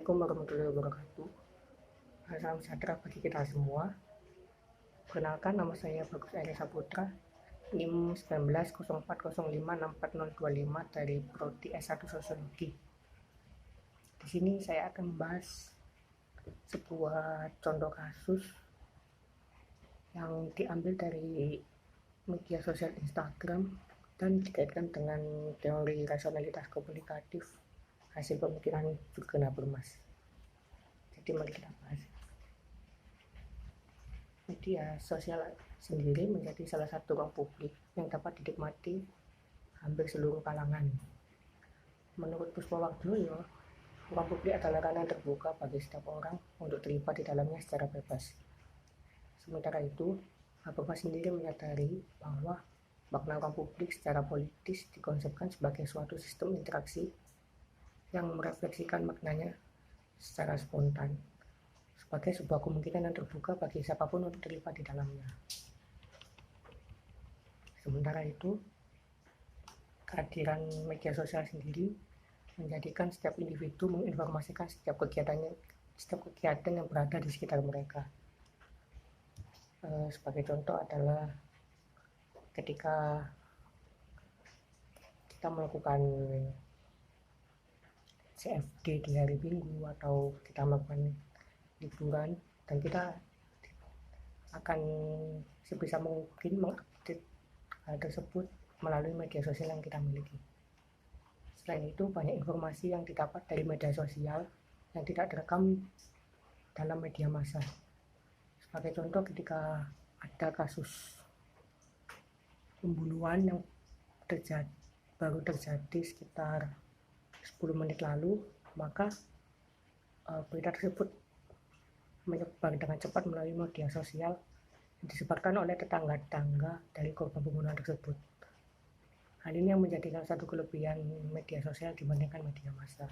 Assalamualaikum warahmatullahi wabarakatuh. Salam sejahtera bagi kita semua. Perkenalkan, nama saya Bagus Eri Saputra, NIM 1904056425 dari Prodi S1 Sosiologi. Di sini saya akan membahas sebuah contoh kasus yang diambil dari media sosial Instagram dan dikaitkan dengan teori rasionalitas komunikatif hasil pemikiran Jurgen Habermas. Jadi mari kita bahas. Media sosial sendiri menjadi salah satu ruang publik yang dapat dinikmati hampir seluruh kalangan. Menurut Puspawardoyo, ruang publik adalah ranah terbuka bagi setiap orang untuk terlibat di dalamnya secara bebas. Sementara itu, Habermas sendiri menyadari bahwa makna ruang publik secara politis dikonsepkan sebagai suatu sistem interaksi yang merefleksikan maknanya secara spontan, sebagai sebuah kemungkinan yang terbuka bagi siapapun untuk terlibat di dalamnya. Sementara itu, kehadiran media sosial sendiri menjadikan setiap individu menginformasikan setiap kegiatan yang berada di sekitar mereka. Sebagai contoh adalah ketika kita melakukan CFD di hari Minggu atau kita melakukan liburan, dan kita akan sebisa mungkin mengupdate hal tersebut melalui media sosial yang kita miliki. Selain itu, banyak informasi yang didapat dari media sosial yang tidak direkam dalam media massa. Sebagai contoh, ketika ada kasus pembunuhan yang baru terjadi sekitar 10 menit lalu, maka berita tersebut menyebar dengan cepat melalui media sosial yang disebarkan oleh tetangga-tetangga dari korban pembunuhan tersebut. Hal ini yang menjadi salah satu kelebihan media sosial dibandingkan media massa.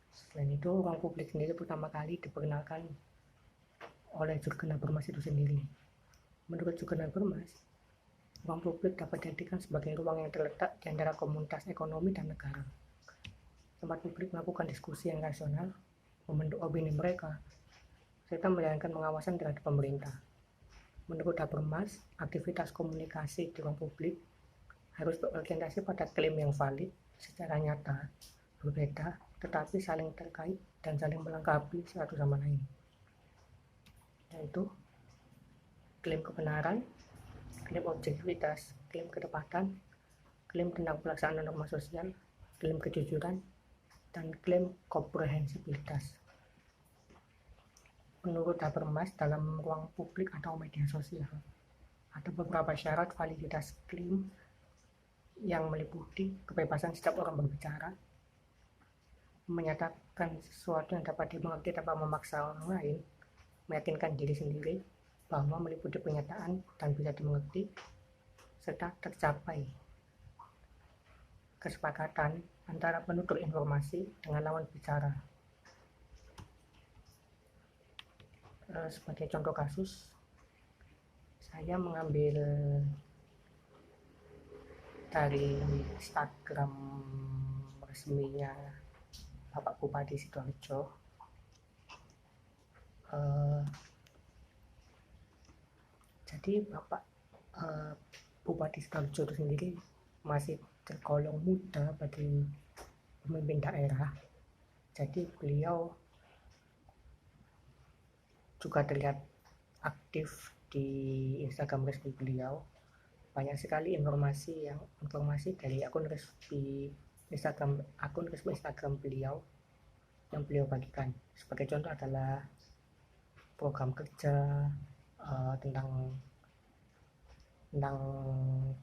Selain itu, ruang publik sendiri pertama kali diperkenalkan oleh Jurgen Habermas itu sendiri. Menurut Jurgen Habermas, ruang publik dapat dijadikan sebagai ruang yang terletak di antara komunitas ekonomi dan negara. Tempat publik melakukan diskusi yang rasional, membentuk opini mereka, serta menjalankan pengawasan terhadap pemerintah. Menurut Habermas, aktivitas komunikasi di ruang publik harus berorientasi pada klaim yang valid, secara nyata, berbeda, tetapi saling terkait dan saling melengkapi satu sama lain, yaitu klaim kebenaran, klaim objektivitas, klaim ketepatan, klaim tentang pelaksanaan norma sosial, klaim kejujuran, dan klaim komprehensibilitas. Menurut Habermas, dalam ruang publik atau media sosial, ada beberapa syarat validitas klaim yang meliputi kebebasan setiap orang berbicara, menyatakan sesuatu yang dapat dimengerti tanpa memaksa orang lain, meyakinkan diri sendiri bahwa meliputi pernyataan dan bisa dimengerti, serta tercapai kesepakatan antara penutur informasi dengan lawan bicara. Sebagai contoh kasus, saya mengambil dari Instagram resminya Bapak Bupati Sidoarjo. Jadi Bapak Bupati Sidoarjo itu sendiri masih tergolong muda bagi pemimpin daerah. Jadi beliau juga terlihat aktif di Instagram resmi beliau. Banyak sekali informasi dari akun resmi Instagram beliau yang beliau bagikan. Sebagai contoh adalah program kerja, tentang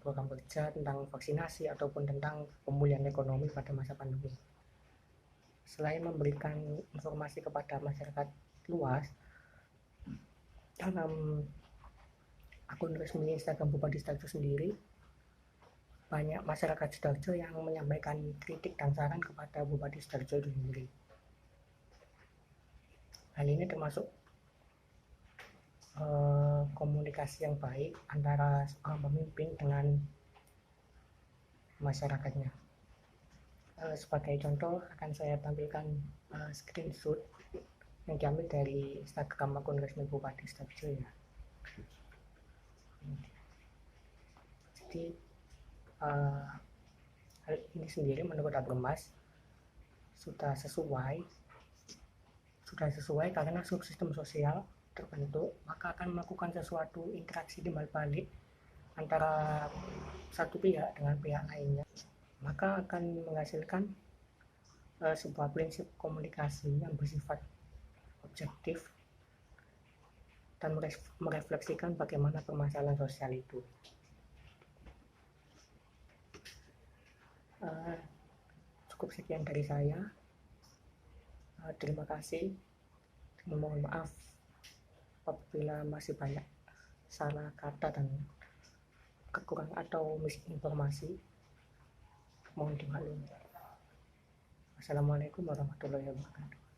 program kerja, tentang vaksinasi, ataupun tentang pemulihan ekonomi pada masa pandemi. Selain memberikan informasi kepada masyarakat luas, dalam akun resmi Instagram Bupati Sidoarjo sendiri, banyak masyarakat Sidoarjo yang menyampaikan kritik dan saran kepada Bupati Sidoarjo itu sendiri. Hal ini termasuk komunikasi yang baik antara seorang pemimpin dengan masyarakatnya. Sebagai contoh akan saya tampilkan screenshot yang diambil dari Instagram akun resmi Bupati Sidoarjo ya. Jadi hal ini sendiri menurut Abromas sudah sesuai karena sistem sosial terbentuk, maka akan melakukan sesuatu interaksi timbal balik antara satu pihak dengan pihak lainnya, maka akan menghasilkan sebuah prinsip komunikasi yang bersifat objektif dan merefleksikan bagaimana permasalahan sosial itu. Cukup sekian dari saya. Terima kasih. Mohon maaf apabila masih banyak salah kata dan kekurangan atau misinformasi. Mohon dimaklumi. Wassalamualaikum warahmatullahi wabarakatuh.